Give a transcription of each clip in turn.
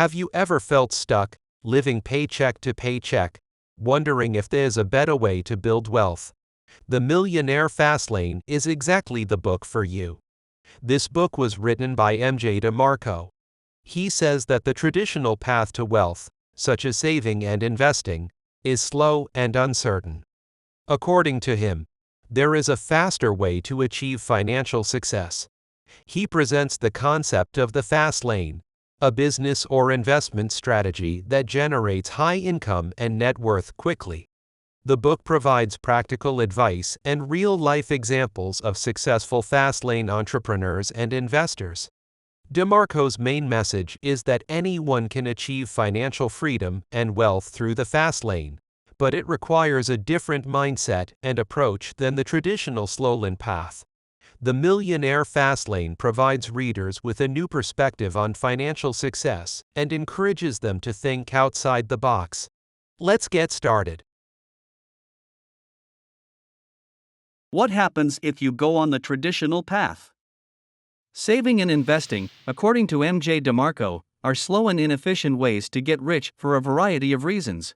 Have you ever felt stuck, living paycheck to paycheck, wondering if there's a better way to build wealth? The Millionaire Fastlane is exactly the book for you. This book was written by MJ DeMarco. He says that the traditional path to wealth, such as saving and investing, is slow and uncertain. According to him, there is a faster way to achieve financial success. He presents the concept of the fast lane, a business or investment strategy that generates high income and net worth quickly. The book provides practical advice and real-life examples of successful fast-lane entrepreneurs and investors. DeMarco's main message is that anyone can achieve financial freedom and wealth through the fast lane, but it requires a different mindset and approach than the traditional slow-lane path. The Millionaire Fastlane provides readers with a new perspective on financial success and encourages them to think outside the box. Let's get started. What happens if you go on the traditional path? Saving and investing, according to MJ DeMarco, are slow and inefficient ways to get rich for a variety of reasons.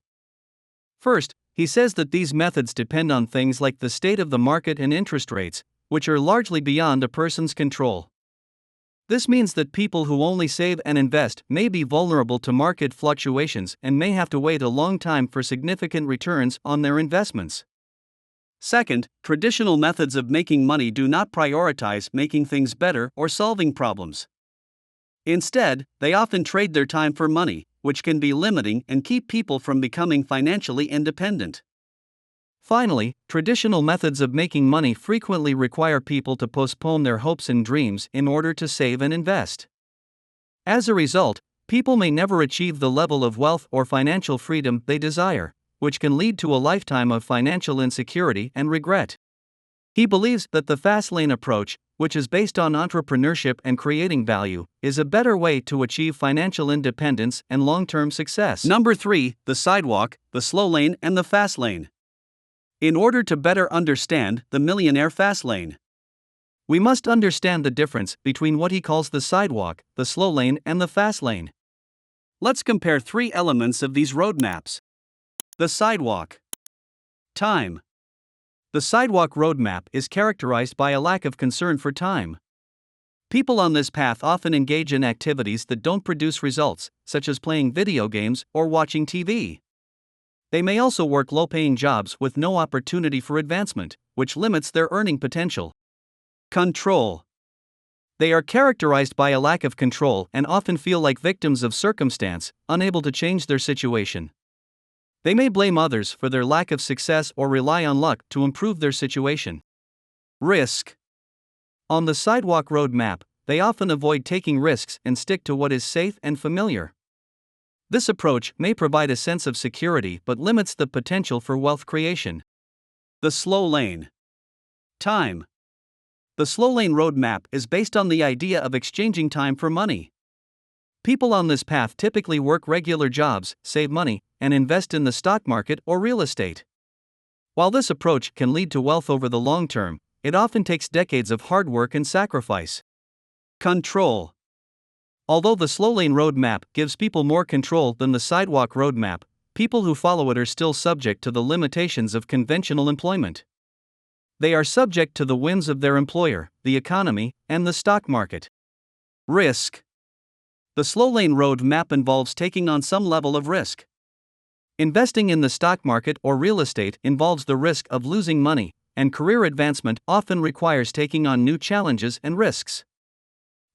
First, he says that these methods depend on things like the state of the market and interest rates, which are largely beyond a person's control. This means that people who only save and invest may be vulnerable to market fluctuations and may have to wait a long time for significant returns on their investments. Second, traditional methods of making money do not prioritize making things better or solving problems. Instead, they often trade their time for money, which can be limiting and keep people from becoming financially independent. Finally, traditional methods of making money frequently require people to postpone their hopes and dreams in order to save and invest. As a result, people may never achieve the level of wealth or financial freedom they desire, which can lead to a lifetime of financial insecurity and regret. He believes that the fast lane approach, which is based on entrepreneurship and creating value, is a better way to achieve financial independence and long-term success. Number 3, the sidewalk, the slow lane, and the fast lane. In order to better understand the Millionaire Fastlane, we must understand the difference between what he calls the sidewalk, the slow lane, and the fast lane. Let's compare 3 elements of these roadmaps. The sidewalk. Time. The sidewalk roadmap is characterized by a lack of concern for time. People on this path often engage in activities that don't produce results, such as playing video games or watching TV. They may also work low-paying jobs with no opportunity for advancement, which limits their earning potential. Control. They are characterized by a lack of control and often feel like victims of circumstance, unable to change their situation. They may blame others for their lack of success or rely on luck to improve their situation. Risk. On the sidewalk roadmap, they often avoid taking risks and stick to what is safe and familiar. This approach may provide a sense of security but limits the potential for wealth creation. The slow lane. Time. The slow lane roadmap is based on the idea of exchanging time for money. People on this path typically work regular jobs, save money, and invest in the stock market or real estate. While this approach can lead to wealth over the long term, it often takes decades of hard work and sacrifice. Control. Although the slow lane roadmap gives people more control than the sidewalk roadmap, people who follow it are still subject to the limitations of conventional employment. They are subject to the whims of their employer, the economy, and the stock market. Risk. The slow lane roadmap involves taking on some level of risk. Investing in the stock market or real estate involves the risk of losing money, and career advancement often requires taking on new challenges and risks.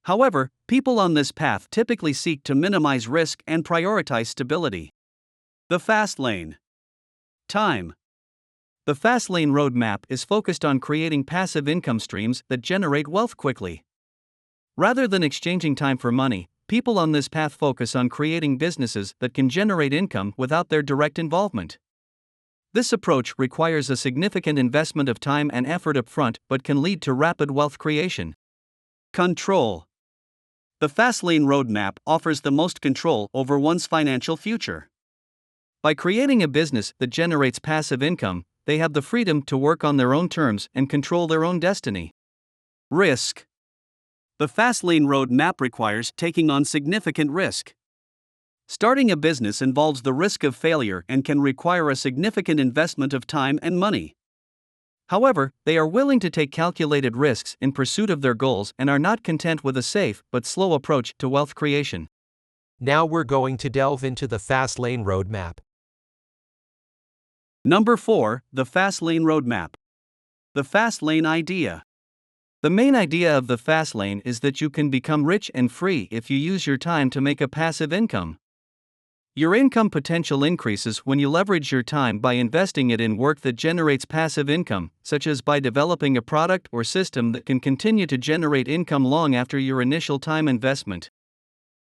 However, people on this path typically seek to minimize risk and prioritize stability. The fast lane. Time. The fast lane roadmap is focused on creating passive income streams that generate wealth quickly. Rather than exchanging time for money, people on this path focus on creating businesses that can generate income without their direct involvement. This approach requires a significant investment of time and effort up front but can lead to rapid wealth creation. Control. The fast lane roadmap offers the most control over one's financial future. By creating a business that generates passive income, they have the freedom to work on their own terms and control their own destiny. Risk. The fast lane roadmap requires taking on significant risk. Starting a business involves the risk of failure and can require a significant investment of time and money. However, they are willing to take calculated risks in pursuit of their goals and are not content with a safe but slow approach to wealth creation. Now we're going to delve into the Fastlane roadmap. Number 4. The Fastlane Roadmap. The Fastlane Idea. The main idea of the Fastlane is that you can become rich and free if you use your time to make a passive income. Your income potential increases when you leverage your time by investing it in work that generates passive income, such as by developing a product or system that can continue to generate income long after your initial time investment.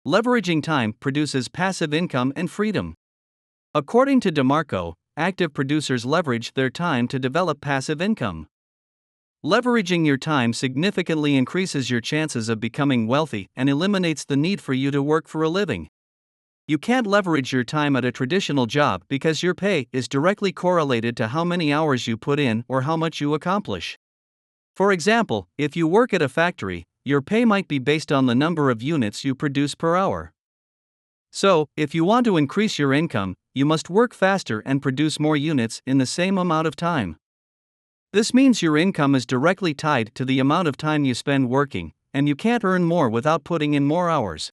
Leveraging time produces passive income and freedom. According to DeMarco, active producers leverage their time to develop passive income. Leveraging your time significantly increases your chances of becoming wealthy and eliminates the need for you to work for a living. You can't leverage your time at a traditional job because your pay is directly correlated to how many hours you put in or how much you accomplish. For example, if you work at a factory, your pay might be based on the number of units you produce per hour. So, if you want to increase your income, you must work faster and produce more units in the same amount of time. This means your income is directly tied to the amount of time you spend working, and you can't earn more without putting in more hours.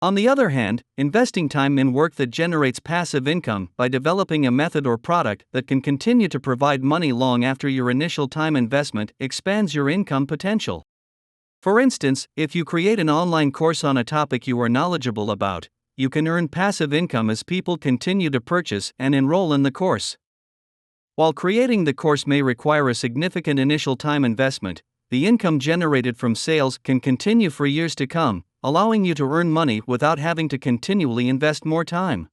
On the other hand, investing time in work that generates passive income by developing a method or product that can continue to provide money long after your initial time investment expands your income potential. For instance, if you create an online course on a topic you are knowledgeable about, you can earn passive income as people continue to purchase and enroll in the course. While creating the course may require a significant initial time investment, the income generated from sales can continue for years to come, allowing you to earn money without having to continually invest more time.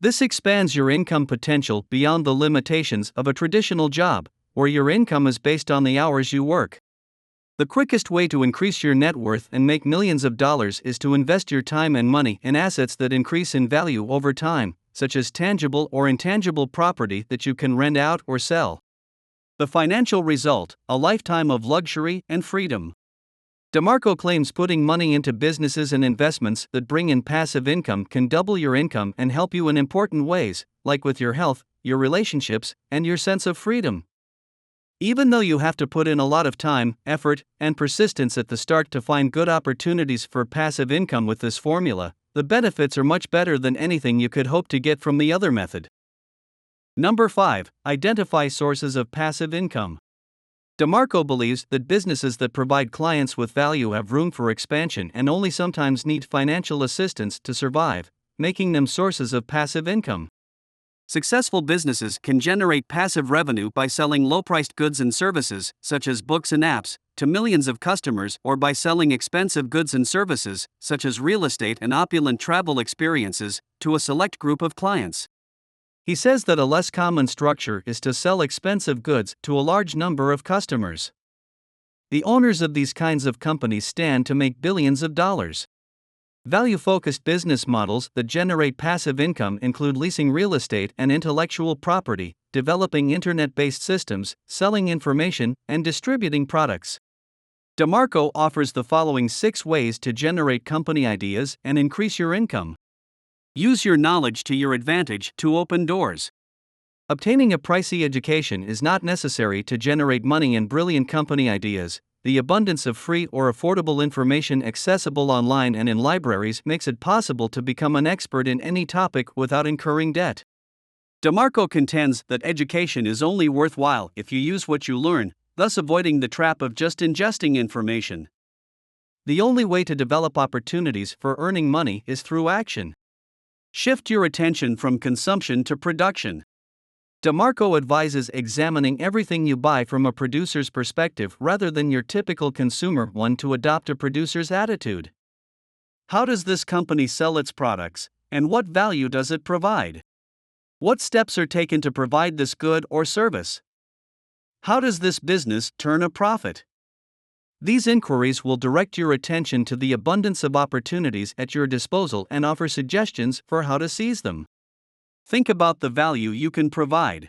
This expands your income potential beyond the limitations of a traditional job, where your income is based on the hours you work. The quickest way to increase your net worth and make millions of dollars is to invest your time and money in assets that increase in value over time, such as tangible or intangible property that you can rent out or sell. The financial result: a lifetime of luxury and freedom. DeMarco claims putting money into businesses and investments that bring in passive income can double your income and help you in important ways, like with your health, your relationships, and your sense of freedom. Even though you have to put in a lot of time, effort, and persistence at the start to find good opportunities for passive income with this formula, the benefits are much better than anything you could hope to get from the other method. Number 5. Identify sources of passive income. DeMarco believes that businesses that provide clients with value have room for expansion and only sometimes need financial assistance to survive, making them sources of passive income. Successful businesses can generate passive revenue by selling low-priced goods and services, such as books and apps, to millions of customers, or by selling expensive goods and services, such as real estate and opulent travel experiences, to a select group of clients. He says that a less common structure is to sell expensive goods to a large number of customers. The owners of these kinds of companies stand to make billions of dollars. Value-focused business models that generate passive income include leasing real estate and intellectual property, developing internet-based systems, selling information, and distributing products. DeMarco offers the following 6 ways to generate company ideas and increase your income. Use your knowledge to your advantage to open doors. Obtaining a pricey education is not necessary to generate money and brilliant company ideas. The abundance of free or affordable information accessible online and in libraries makes it possible to become an expert in any topic without incurring debt. DeMarco contends that education is only worthwhile if you use what you learn, thus avoiding the trap of just ingesting information. The only way to develop opportunities for earning money is through action. Shift your attention from consumption to production. DeMarco advises examining everything you buy from a producer's perspective rather than your typical consumer one to adopt a producer's attitude. How does this company sell its products, and what value does it provide? What steps are taken to provide this good or service? How does this business turn a profit? These inquiries will direct your attention to the abundance of opportunities at your disposal and offer suggestions for how to seize them. Think about the value you can provide.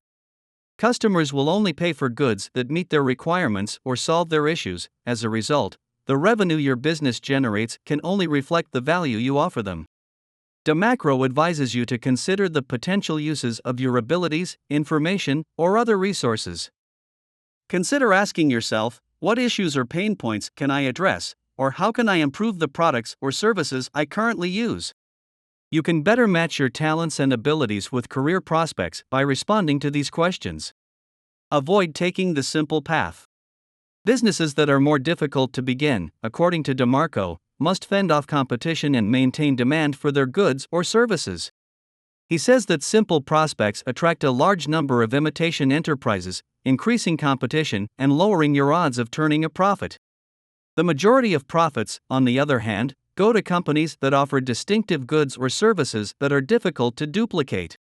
Customers will only pay for goods that meet their requirements or solve their issues. As a result, the revenue your business generates can only reflect the value you offer them. DeMarco advises you to consider the potential uses of your abilities, information, or other resources. Consider asking yourself, what issues or pain points can I address, or how can I improve the products or services I currently use? You can better match your talents and abilities with career prospects by responding to these questions. Avoid taking the simple path. Businesses that are more difficult to begin, according to DeMarco, must fend off competition and maintain demand for their goods or services. He says that simple prospects attract a large number of imitation enterprises, increasing competition and lowering your odds of turning a profit. The majority of profits, on the other hand, go to companies that offer distinctive goods or services that are difficult to duplicate.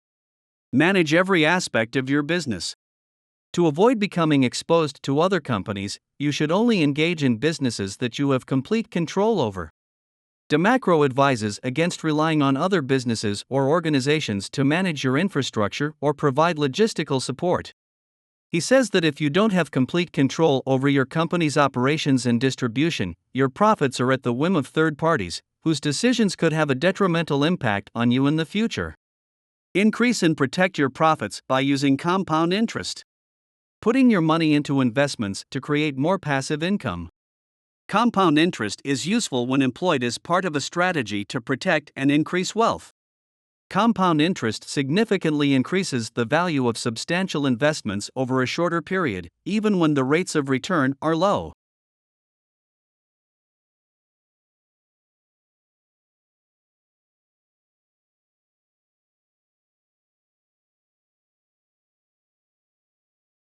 Manage every aspect of your business. To avoid becoming exposed to other companies, you should only engage in businesses that you have complete control over. DeMarco advises against relying on other businesses or organizations to manage your infrastructure or provide logistical support. He says that if you don't have complete control over your company's operations and distribution, your profits are at the whim of third parties, whose decisions could have a detrimental impact on you in the future. Increase and protect your profits by using compound interest. Putting your money into investments to create more passive income. Compound interest is useful when employed as part of a strategy to protect and increase wealth. Compound interest significantly increases the value of substantial investments over a shorter period, even when the rates of return are low.